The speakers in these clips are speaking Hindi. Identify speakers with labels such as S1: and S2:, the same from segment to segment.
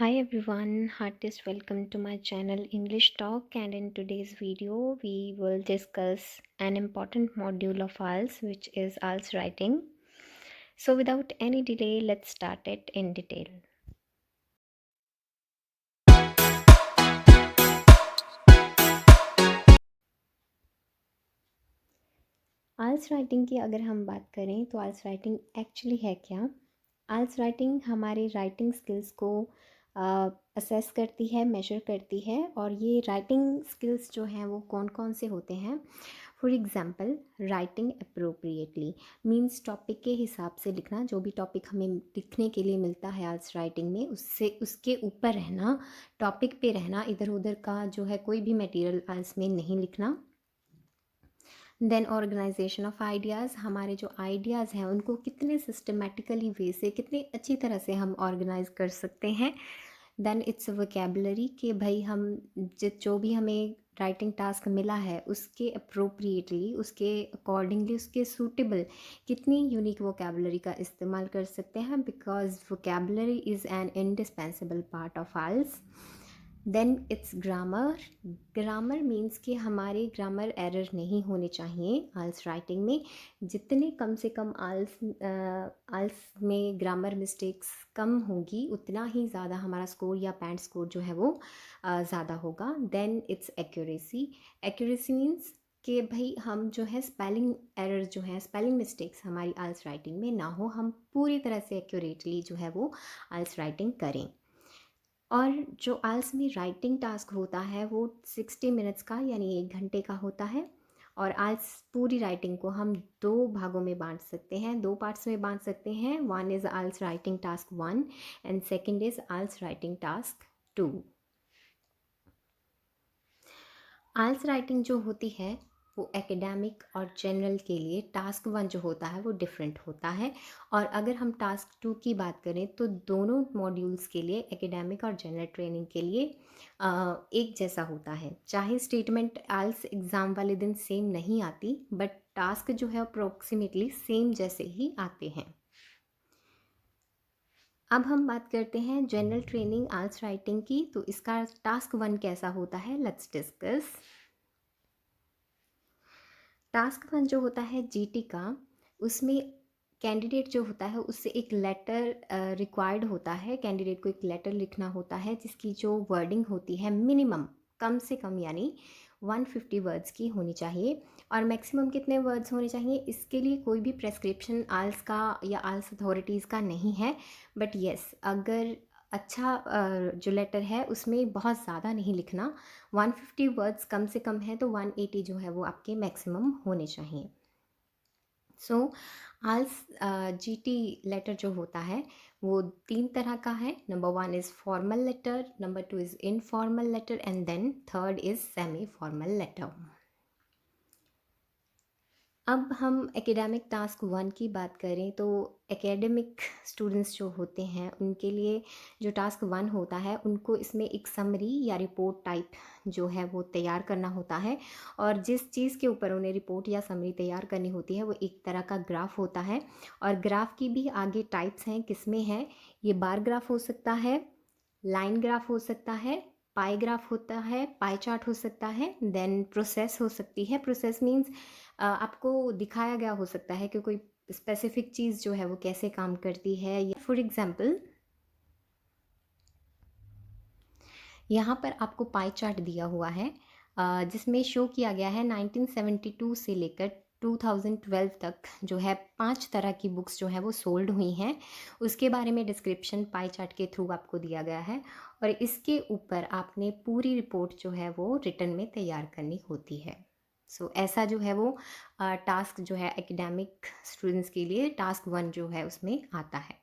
S1: Hi everyone, heartiest welcome to my channel English Talk, and in today's video we will discuss an important module of IELTS, which is IELTS writing. So without any delay, let's start it in detail. IELTS writing की अगर हम बात करें तो IELTS राइटिंग एक्चुअली है क्या? IELTS राइटिंग हमारे राइटिंग स्किल्स को असेस करती है, मेजर करती है, और ये राइटिंग स्किल्स जो हैं वो कौन कौन से होते हैं? For example, writing appropriately means topic के हिसाब से लिखना। जो भी टॉपिक हमें लिखने के लिए मिलता है IELTS राइटिंग में, उससे उसके ऊपर रहना, टॉपिक पे रहना, इधर उधर का जो है कोई भी मटेरियल IELTS में नहीं लिखना। देन ऑर्गेनाइजेशन ऑफ आइडियाज़, हमारे जो आइडियाज़ हैं उनको कितने सिस्टमेटिकली वे से, कितने अच्छी तरह से हम ऑर्गेनाइज कर सकते हैं। देन इट्स वोकेबलरी, कि भाई हम जो भी हमें राइटिंग टास्क मिला है उसके अप्रोप्रिएटली, उसके अकॉर्डिंगली, उसके सूटेबल कितनी यूनिक वोकेबलरी का इस्तेमाल कर सकते हैं, because vocabulary is an indispensable part of IELTS. Then it's grammar. Grammar means कि हमारे ग्रामर एरर नहीं होने चाहिए आइल्स राइटिंग में। जितने कम से कम आइल्स में ग्रामर मिस्टेक्स कम होगी, उतना ही ज़्यादा हमारा स्कोर या पैंट स्कोर जो है वो ज़्यादा होगा। Then it's accuracy. Accuracy means कि भाई हम जो है स्पेलिंग एरर जो है, स्पेलिंग मिस्टेक्स हमारी आइल्स राइटिंग में ना हो, हम पूरी तरह से एक्यूरेटली जो है वो आइल्स राइटिंग करें। और जो आइल्स में राइटिंग टास्क होता है वो 60 मिनट्स का, यानी 1 घंटे का होता है। और आइल्स पूरी राइटिंग को हम 2 भागों में बांट सकते हैं, 2 पार्ट्स में बांट सकते हैं। One is IELTS writing task 1 and second is IELTS writing task 2। IELTS writing जो होती है वो एकेडमिक और जनरल के लिए टास्क 1 जो होता है वो डिफरेंट होता है। और अगर हम टास्क 2 की बात करें तो दोनों मॉड्यूल्स के लिए, एकेडमिक और जनरल ट्रेनिंग के लिए एक जैसा होता है। चाहे स्टेटमेंट आइल्स एग्ज़ाम वाले दिन सेम नहीं आती, बट टास्क जो है अप्रोक्सीमेटली सेम जैसे ही आते हैं। अब हम बात करते हैं जनरल ट्रेनिंग आइल्स राइटिंग की, तो इसका टास्क 1 कैसा होता है, लेट्स डिस्कस। टास्क 1 जो होता है जीटी का, उसमें कैंडिडेट जो होता है उससे एक लेटर रिक्वायर्ड होता है। कैंडिडेट को एक लेटर लिखना होता है जिसकी जो वर्डिंग होती है मिनिमम, कम से कम यानी 150 वर्ड्स की होनी चाहिए। और मैक्सिमम कितने वर्ड्स होने चाहिए, इसके लिए कोई भी प्रेस्क्रिप्शन आल्स का या आल्स अथॉरिटीज़ का नहीं है। बट येस, अगर अच्छा जो लेटर है उसमें बहुत ज़्यादा नहीं लिखना। 150 वर्ड्स कम से कम है तो 180 जो है वो आपके मैक्सिमम होने चाहिए। सो आल्स जीटी लेटर जो होता है वो 3 तरह का है। Number 1 is formal letter, number 2 is informal letter, and then third is semi formal letter. अब हम एकेडमिक टास्क 1 की बात करें तो एकेडमिक स्टूडेंट्स जो होते हैं उनके लिए जो टास्क 1 होता है, उनको इसमें एक समरी या रिपोर्ट टाइप जो है वो तैयार करना होता है। और जिस चीज़ के ऊपर उन्हें रिपोर्ट या समरी तैयार करनी होती है वो एक तरह का ग्राफ होता है। और ग्राफ की भी आगे टाइप्स हैं, किसमें है, ये बार ग्राफ हो सकता है, लाइन ग्राफ हो सकता है, पाई ग्राफ होता है, पाई चार्ट हो सकता है, देन प्रोसेस हो सकती है। प्रोसेस मीन्स आपको दिखाया गया हो सकता है कि कोई स्पेसिफिक चीज़ जो है वो कैसे काम करती है। या फॉर एग्जांपल, यहाँ पर आपको पाई चार्ट दिया हुआ है जिसमें शो किया गया है 1972 से लेकर 2012 तक जो है 5 तरह की बुक्स जो है वो सोल्ड हुई हैं। उसके बारे में डिस्क्रिप्शन पाई चार्ट के थ्रू आपको दिया गया है। और इसके ऊपर आपने पूरी रिपोर्ट जो है वो रिटर्न में तैयार करनी होती है। सो ऐसा जो है वो टास्क जो है एकेडमिक स्टूडेंट्स के लिए टास्क 1 जो है उसमें आता है।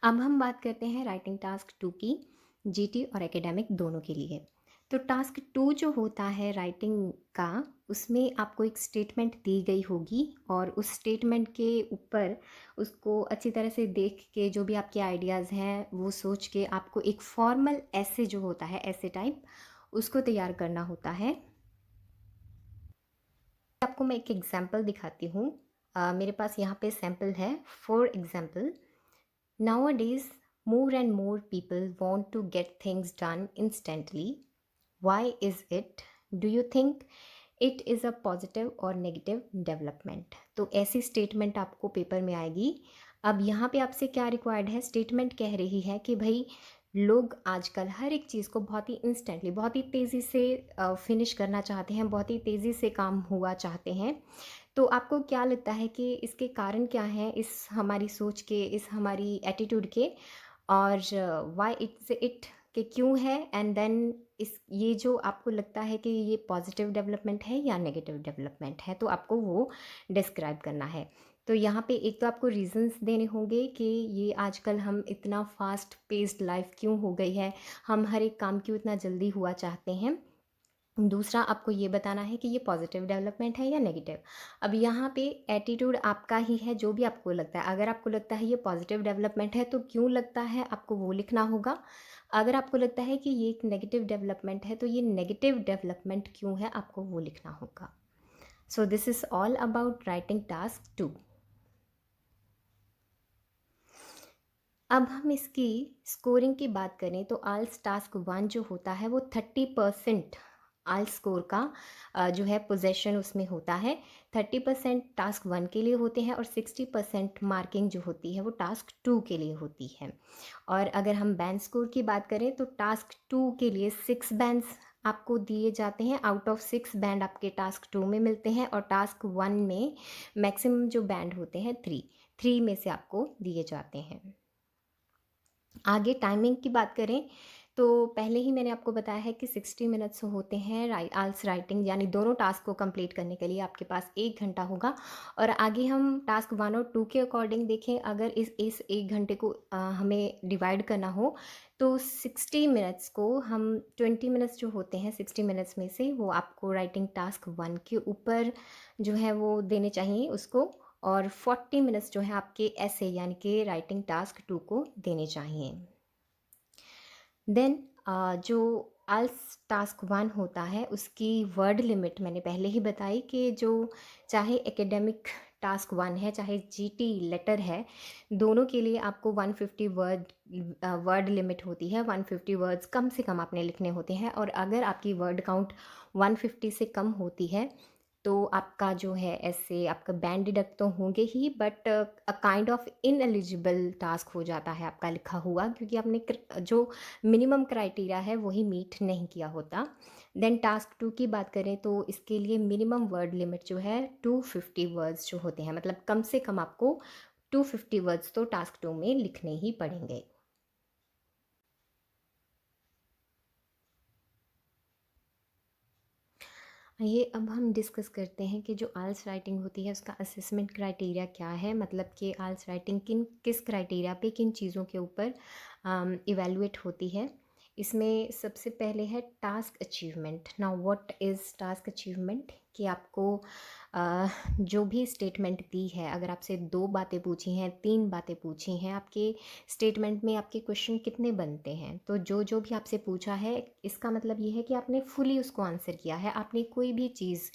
S1: अब हम बात करते हैं राइटिंग टास्क 2 की, जीटी और एकेडमिक दोनों के लिए। तो टास्क 2 जो होता है राइटिंग का, उसमें आपको एक स्टेटमेंट दी गई होगी और उस स्टेटमेंट के ऊपर उसको अच्छी तरह से देख के, जो भी आपके आइडियाज़ हैं वो सोच के आपको एक फॉर्मल ऐसे जो होता है, ऐसे टाइप, उसको तैयार करना होता है। आपको मैं एक एग्जांपल दिखाती हूँ। मेरे पास यहाँ पे सैम्पल है. For example, nowadays more and more people want to get things done instantly. Why is it? Do you think it is a positive or negative development? तो ऐसी स्टेटमेंट आपको पेपर में आएगी. अब यहाँ पे आपसे क्या रिक्वायर्ड है? स्टेटमेंट कह रही है कि भाई लोग आजकल हर एक चीज़ को बहुत ही इंस्टेंटली, बहुत ही तेज़ी से फिनिश करना चाहते हैं, बहुत ही तेज़ी से काम हुआ चाहते हैं. तो आपको क्या लगता है कि इसके कारण क्या हैं, इस हमारी सोच के, इस हमारी एटीट्यूड के, और व्हाई इट्स इट, कि क्यों है, एंड देन इस ये जो आपको लगता है कि ये पॉजिटिव डेवलपमेंट है या नेगेटिव डेवलपमेंट है, तो आपको वो डिस्क्राइब करना है. तो यहाँ पे एक तो आपको रीजंस देने होंगे कि ये आजकल हम इतना फास्ट पेस्ड लाइफ क्यों हो गई है, हम हर एक काम क्यों इतना जल्दी हुआ चाहते हैं. दूसरा आपको ये बताना है कि ये पॉजिटिव डेवलपमेंट है या नेगेटिव. अब यहाँ पे एटीट्यूड आपका ही है, जो भी आपको लगता है. अगर आपको लगता है ये पॉजिटिव डेवलपमेंट है तो क्यों लगता है आपको वो लिखना होगा. अगर आपको लगता है कि ये एक नेगेटिव डेवलपमेंट है तो ये नेगेटिव डेवलपमेंट क्यों है, आपको वो लिखना होगा. So this is all about writing task 2. अब हम इसकी स्कोरिंग की बात करें तो आल्स टास्क 1 जो होता है वो 30% आल स्कोर का जो है पोजेशन उसमें होता है. 30% टास्क 1 के लिए होते हैं और 60% मार्किंग जो होती है वो टास्क 2 के लिए होती है. और अगर हम बैंड स्कोर की बात करें तो टास्क 2 के लिए 6 बैंड्स आपको दिए जाते हैं. आउट ऑफ 6 बैंड आपके टास्क 2 में मिलते हैं, और टास्क 1 में मैक्सिमम जो बैंड होते हैं 3 में से आपको दिए जाते हैं. आगे टाइमिंग की बात करें तो पहले ही मैंने आपको बताया है कि 60 मिनट्स होते हैं आल्स राइटिंग, यानी दोनों टास्क को कंप्लीट करने के लिए आपके पास 1 घंटा होगा. और आगे हम टास्क 1 और 2 के अकॉर्डिंग देखें, अगर इस 1 घंटे को हमें डिवाइड करना हो तो 60 मिनट्स को हम 20 मिनट्स जो होते हैं 60 मिनट्स में से वो आपको राइटिंग टास्क 1 के ऊपर जो है वो देने चाहिए उसको, और 40 मिनट्स जो है आपके ऐसे यानी कि राइटिंग टास्क 2 को देने चाहिए. देन जो आल्स टास्क 1 होता है उसकी वर्ड लिमिट मैंने पहले ही बताई कि जो चाहे एकेडमिक टास्क 1 है चाहे जीटी लेटर है, दोनों के लिए आपको 150 वर्ड लिमिट होती है. 150 वर्ड्स कम से कम आपने लिखने होते हैं, और अगर आपकी वर्ड काउंट 150 से कम होती है तो आपका जो है ऐसे आपका बैंड डिडक्ट तो होंगे ही, but a kind of ineligible task हो जाता है आपका लिखा हुआ, क्योंकि आपने जो मिनिमम क्राइटेरिया है वही मीट नहीं किया होता. देन टास्क 2 की बात करें तो इसके लिए मिनिमम वर्ड लिमिट जो है 250 वर्ड्स जो होते हैं, मतलब कम से कम आपको 250 वर्ड्स तो टास्क 2 में लिखने ही पड़ेंगे. ये अब हम डिस्कस करते हैं कि जो आल्स राइटिंग होती है उसका असेसमेंट क्राइटेरिया क्या है, मतलब कि आल्स राइटिंग किस क्राइटेरिया पे, किन चीज़ों के ऊपर इवेलुएट होती है. इसमें सबसे पहले है task achievement. Now what is task achievement, कि आपको जो भी स्टेटमेंट दी है, अगर आपसे 2 बातें पूछी हैं, 3 बातें पूछी हैं, आपके स्टेटमेंट में आपके क्वेश्चन कितने बनते हैं, तो जो जो भी आपसे पूछा है इसका मतलब ये है कि आपने फुली उसको आंसर किया है. आपने कोई भी चीज़,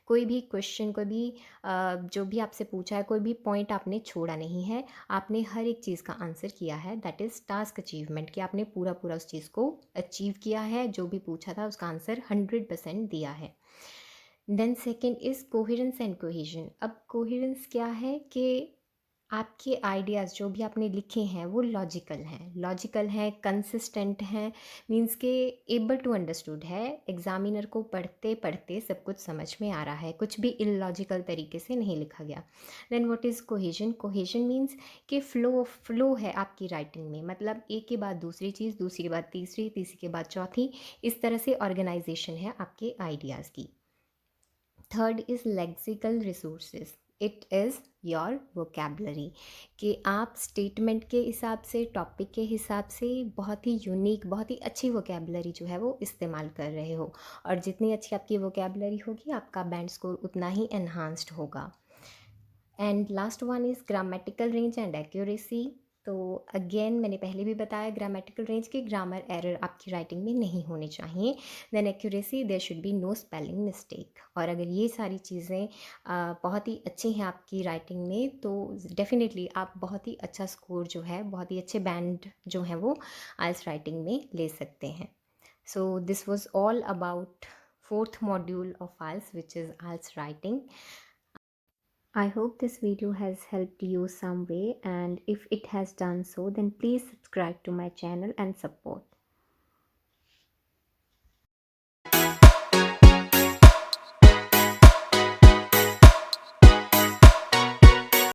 S1: कोई भी क्वेश्चन, कोई भी जो भी आपसे पूछा है, कोई भी पॉइंट आपने छोड़ा नहीं है, आपने हर एक चीज़ का आंसर किया है. दैट इज़ टास्क अचीवमेंट, कि आपने पूरा पूरा उस चीज़ को अचीव किया है, जो भी पूछा था उसका आंसर 100% दिया है. Then second is coherence and cohesion. अब कोहेरेंस क्या है कि आपके आइडियाज़ जो भी आपने लिखे हैं वो लॉजिकल हैं, कंसिस्टेंट हैं, मींस के एबल टू अंडरस्टूड है. एग्जामिनर को पढ़ते पढ़ते सब कुछ समझ में आ रहा है, कुछ भी इलॉजिकल तरीके से नहीं लिखा गया. Then what is cohesion. Cohesion means कि फ्लो है आपकी राइटिंग में, मतलब एक के बाद दूसरी चीज़, दूसरी के बाद तीसरी, तीसरी के बाद चौथी, इस तरह से ऑर्गेनाइजेशन है आपके आइडियाज़ की. Third is lexical resources. It is your vocabulary, कि आप स्टेटमेंट के हिसाब से, टॉपिक के हिसाब से बहुत ही यूनिक, बहुत ही अच्छी वोकेबलरी जो है वो इस्तेमाल कर रहे हो, और जितनी अच्छी आपकी वोकेबलरी होगी आपका बैंड स्कोर उतना ही एनहांस्ड होगा. And last one is grammatical range and accuracy. तो अगेन मैंने पहले भी बताया ग्रामेटिकल रेंज की ग्रामर एरर आपकी राइटिंग में नहीं होने चाहिए। Then accuracy, there should be no spelling mistake. और अगर ये सारी चीज़ें बहुत ही अच्छी हैं आपकी राइटिंग में, तो डेफिनेटली आप बहुत ही अच्छा स्कोर जो है, बहुत ही अच्छे बैंड जो है वो आइल्स राइटिंग में ले सकते हैं। So this was all about fourth module of IELTS, which is IELTS writing. I hope this video has helped you some way, and if it has done so, then please subscribe to my channel and support.